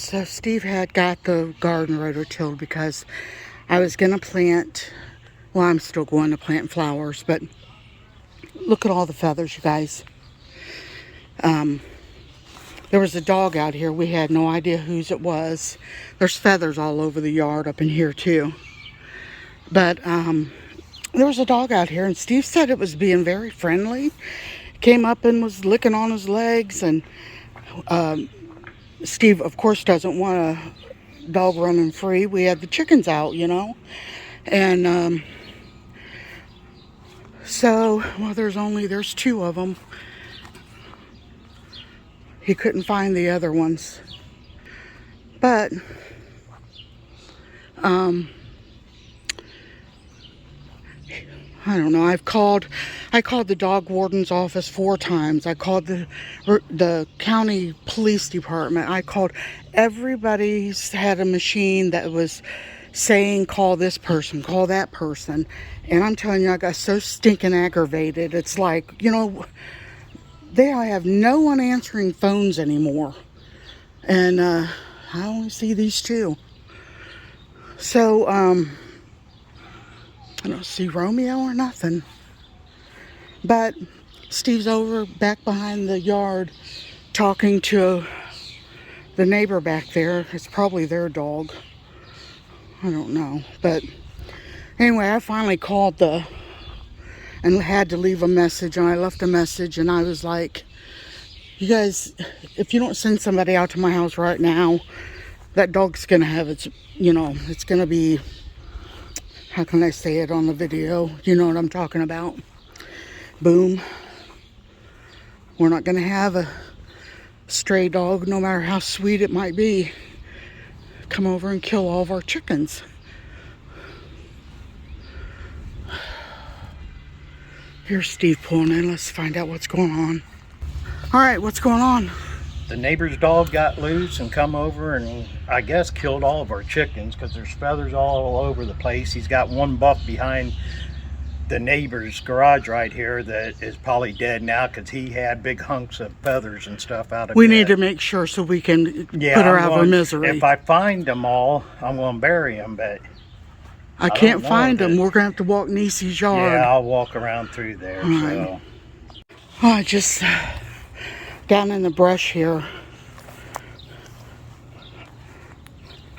So Steve had got the garden rototilled because I was going to plant, well, I'm still going to plant flowers, but look at all the feathers, you guys. There was a dog out here. We had no idea whose it was. There's feathers all over the yard up in here too. But there was a dog out here, and Steve said it was being very friendly. Came up and was licking on his legs, and Steve, of course, doesn't want a dog running free. We had the chickens out, you know. And so, well, there's two of them. He couldn't find the other ones. But, I don't know. I called the dog warden's office 4 times. I called the county police department. I called everybody's had a machine that was saying call this person, call that person. And I'm telling you, I got so stinking aggravated. It's like, you know, they have no one answering phones anymore. And I only see these two. So, I don't see Romeo or nothing. But Steve's over back behind the yard talking to the neighbor back there. It's probably their dog. I don't know. But anyway, I finally called and had to leave a message. And I left a message, and I was like, you guys, if you don't send somebody out to my house right now, that dog's going to have its, you know, it's going to be, how can I say it on the video? You know what I'm talking about. Boom. We're not going to have a stray dog, no matter how sweet it might be, come over and kill all of our chickens. Here's Steve pulling in. Let's find out what's going on. All right, what's going on? The neighbor's dog got loose and come over and I guess killed all of our chickens because there's feathers all over the place. He's got one buck behind the neighbor's garage right here that is probably dead now because he had big hunks of feathers and stuff out of it. We need to make sure so we can put her out of her misery. If I find them all, I'm going to bury them, but I can't find them. We're going to have to walk Niecy's yard. Yeah, I'll walk around through there. So. Oh, I just... down in the brush here,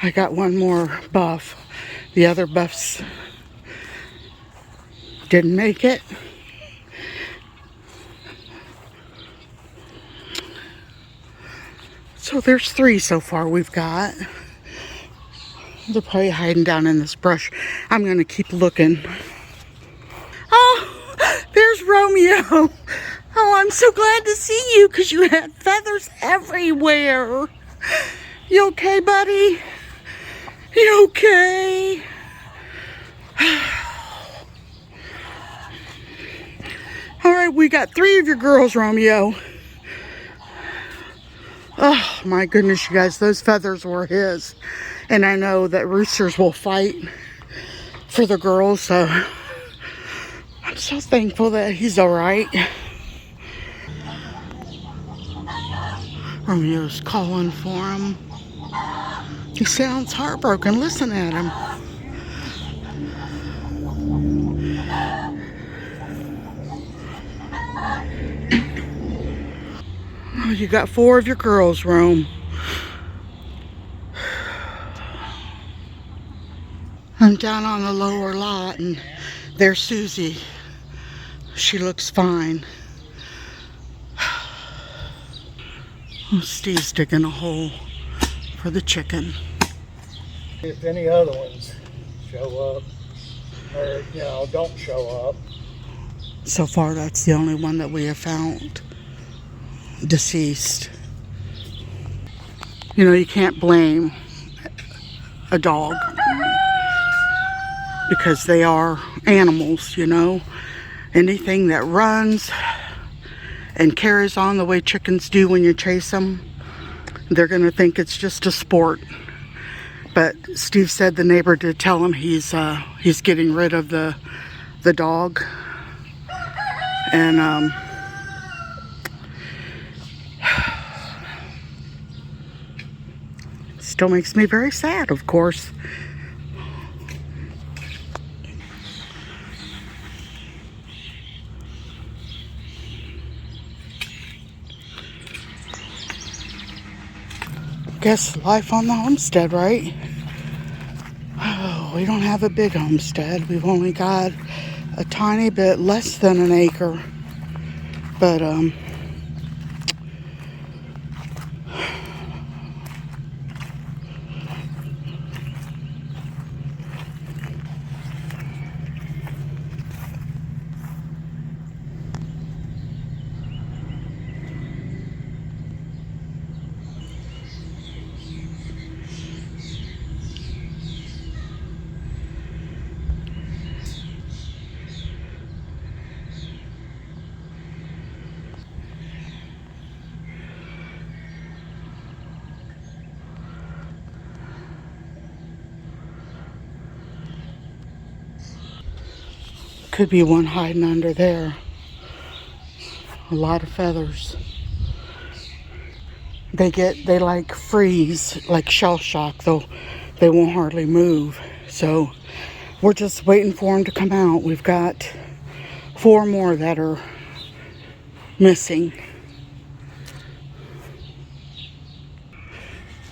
I got one more buff. The other buffs didn't make it. So there's 3 so far we've got. They're probably hiding down in this brush. I'm going to keep looking. Oh, there's Romeo. Oh, I'm so glad to see you because you had feathers everywhere. You okay, buddy? You okay? All right, we got 3 of your girls, Romeo. Oh, my goodness, you guys, those feathers were his. And I know that roosters will fight for the girls, so I'm so thankful that he's all right. Romeo's calling for him. He sounds heartbroken. Listen at him. Oh, you got 4 of your girls, Rome. I'm down on the lower lot, and there's Susie. She looks fine. Steve's digging a hole for the chicken. If any other ones show up, or, you know, don't show up. So far, that's the only one that we have found deceased. You know, you can't blame a dog because they are animals, you know. Anything that runs and carries on the way chickens do when you chase them, they're going to think it's just a sport. But Steve said the neighbor did tell him he's getting rid of the dog. And still makes me very sad, of course. Guess life on the homestead, right? Oh, we don't have a big homestead. We've only got a tiny bit less than an acre. But, could be one hiding under there. A lot of feathers. They like freeze, like shell shock, though they won't hardly move. So we're just waiting for them to come out. We've got 4 more that are missing.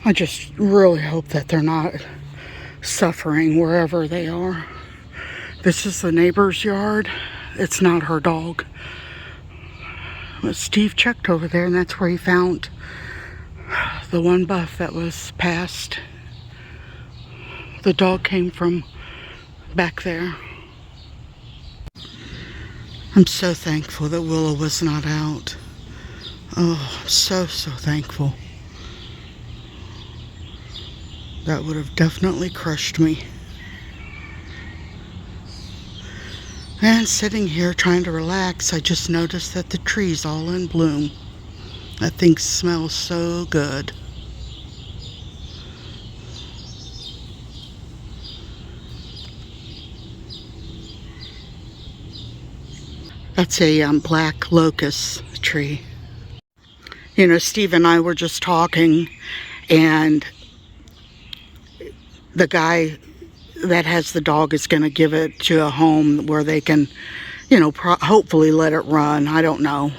I just really hope that they're not suffering wherever they are. This is the neighbor's yard. It's not her dog. But Steve checked over there, and that's where he found the one buff that was passed. The dog came from back there. I'm so thankful that Willow was not out. Oh, I'm so thankful. That would have definitely crushed me. And sitting here trying to relax, I just noticed that the tree's all in bloom. That thing smells so good. That's a black locust tree. You know, Steve and I were just talking, and the guy that has the dog is going to give it to a home where they can, you know, hopefully let it run. I don't know.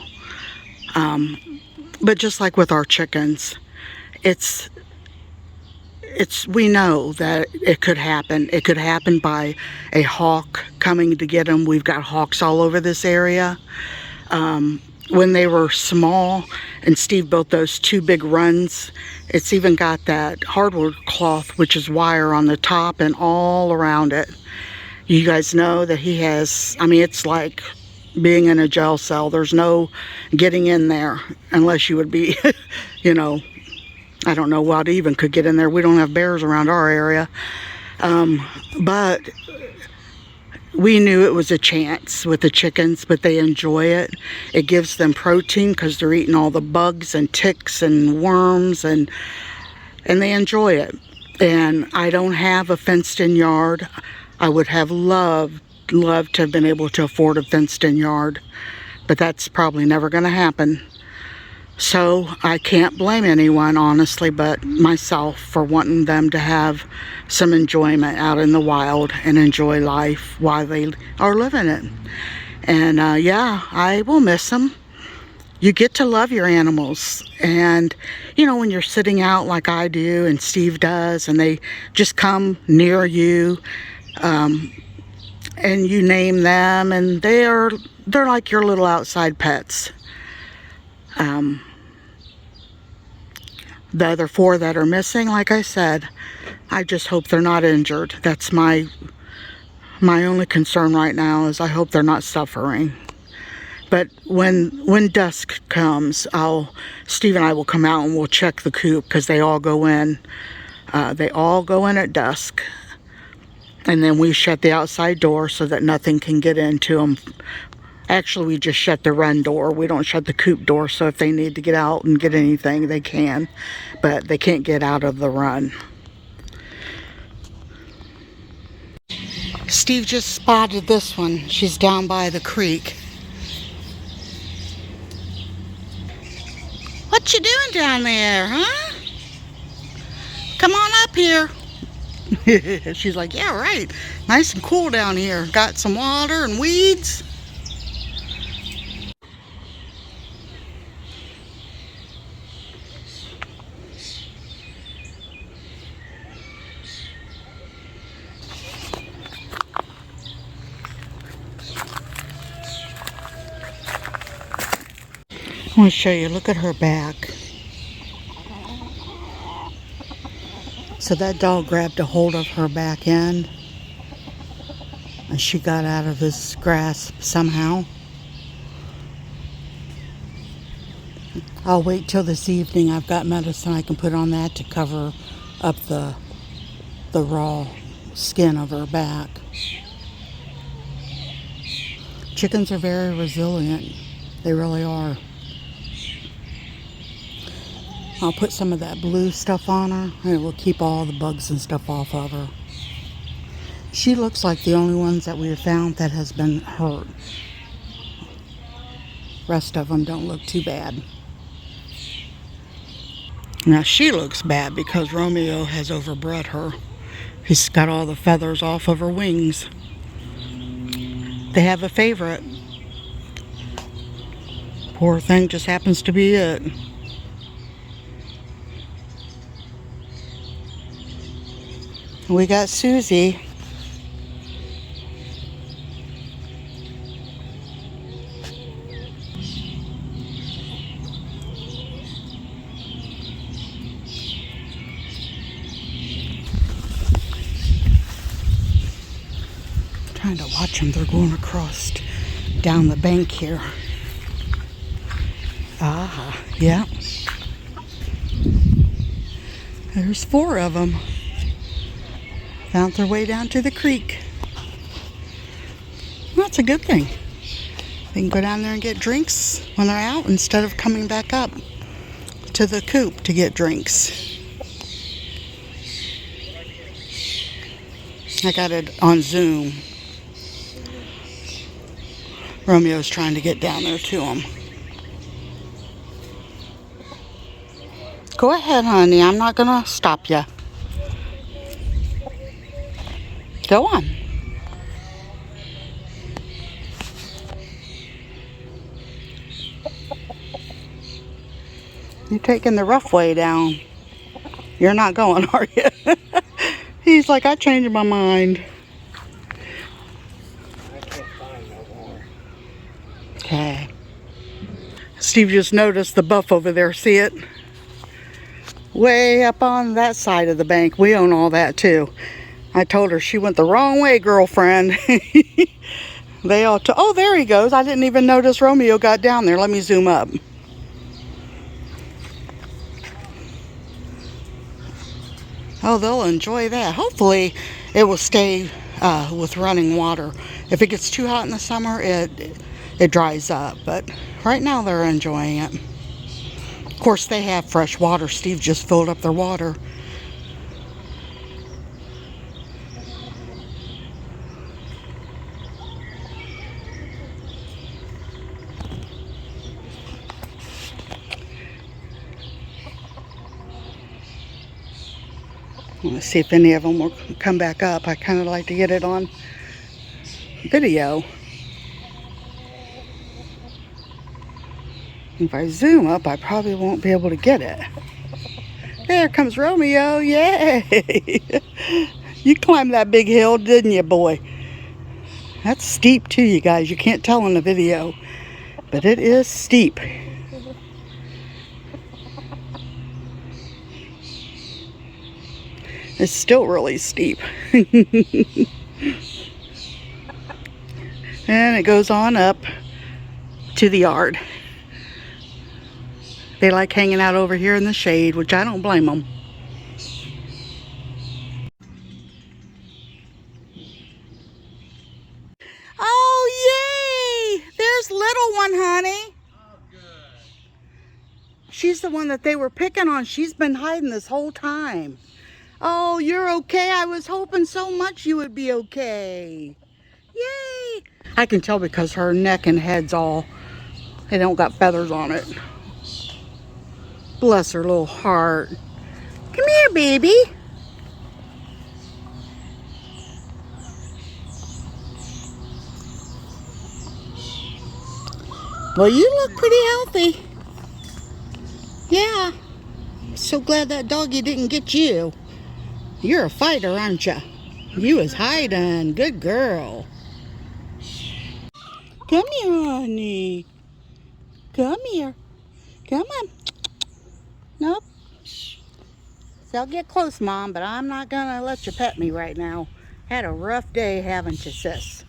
But just like with our chickens, we know that it could happen. It could happen by a hawk coming to get them. We've got hawks all over this area. When they were small and Steve built those 2 big runs, it's even got that hardwood cloth, which is wire on the top and all around it. You guys know that he has, I mean, it's like being in a jail cell. There's no getting in there unless you would be, you know, I don't know what even could get in there. We don't have bears around our area. But we knew it was a chance with the chickens, but they enjoy it. It gives them protein because they're eating all the bugs and ticks and worms, and they enjoy it. And I don't have a fenced-in yard. I would have loved to have been able to afford a fenced-in yard, but that's probably never going to happen. So I can't blame anyone, honestly, but myself for wanting them to have some enjoyment out in the wild and enjoy life while they are living it. And yeah, I will miss them. You get to love your animals. And, you know, when you're sitting out like I do and Steve does, and they just come near you, and you name them, and they're like your little outside pets. The other 4 that are missing, like I said, I just hope they're not injured. That's my only concern right now, is I hope they're not suffering. But when dusk comes, Steve and I will come out and we'll check the coop, because they all go in. They all go in at dusk. And then we shut the outside door so that nothing can get into them. Actually, we just shut the run door. We don't shut the coop door, so if they need to get out and get anything, they can. But they can't get out of the run. Steve just spotted this one. She's down by the creek. What you doing down there, huh? Come on up here. She's like, yeah, right. Nice and cool down here. Got some water and weeds. I want to show you. Look at her back. So that dog grabbed a hold of her back end, and she got out of his grasp somehow. I'll wait till this evening. I've got medicine I can put on that to cover up the raw skin of her back. Chickens are very resilient. They really are. I'll put some of that blue stuff on her, and it will keep all the bugs and stuff off of her. She looks like the only ones that we have found that has been hurt. Rest of them don't look too bad. Now she looks bad because Romeo has overbred her. He's got all the feathers off of her wings. They have a favorite. Poor thing just happens to be it. We got Susie. Trying to watch them. They're going across down the bank here. Ah, yeah. There's 4 of them. Found their way down to the creek. Well, that's a good thing. They can go down there and get drinks when they're out instead of coming back up to the coop to get drinks. I got it on Zoom. Romeo's trying to get down there to them. Go ahead, honey. I'm not gonna stop you. Go on. You're taking the rough way down. You're not going, are you? He's like, I changed my mind. I can't find no more. Okay. Steve just noticed the buff over there. See it? Way up on that side of the bank. We own all that too. I told her she went the wrong way, girlfriend. They all oh, there he goes. I didn't even notice Romeo got down there. Let me zoom up. Oh, they'll enjoy that. Hopefully it will stay with running water. If it gets too hot in the summer, it dries up. But right now they're enjoying it. Of course, they have fresh water. Steve just filled up their water. Let's see if any of them will come back up. I kind of like to get it on video. If I zoom up, I probably won't be able to get it. There comes Romeo. Yay! You climbed that big hill, didn't you, boy? That's steep too, you guys. You can't tell in the video, but it is steep. It's still really steep. And it goes on up to the yard. They like hanging out over here in the shade, which I don't blame them. Oh, yay! There's little one, honey. Oh, good. She's the one that they were picking on. She's been hiding this whole time. Oh, you're okay. I was hoping so much you would be okay. Yay! I can tell because her neck and head's all, they don't got feathers on it. Bless her little heart. Come here, baby. Well, you look pretty healthy. Yeah. So glad that doggy didn't get you. You're a fighter, aren't you? You was hiding. Good girl. Come here, honey. Come here. Come on. Nope. So I'll get close, Mom, but I'm not going to let you pet me right now. Had a rough day, haven't you, sis?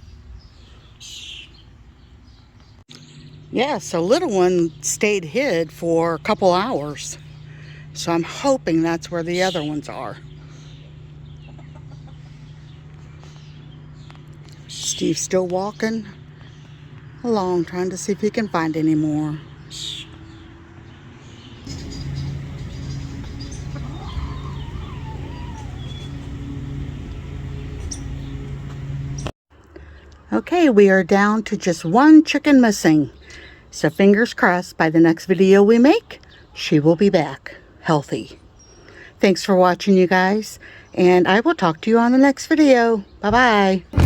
Yeah, so little one stayed hid for a couple hours. So I'm hoping that's where the other ones are. Steve's still walking along, trying to see if he can find any more. Okay, we are down to just one chicken missing. So fingers crossed by the next video we make, she will be back healthy. Thanks for watching, you guys, and I will talk to you on the next video. Bye-bye.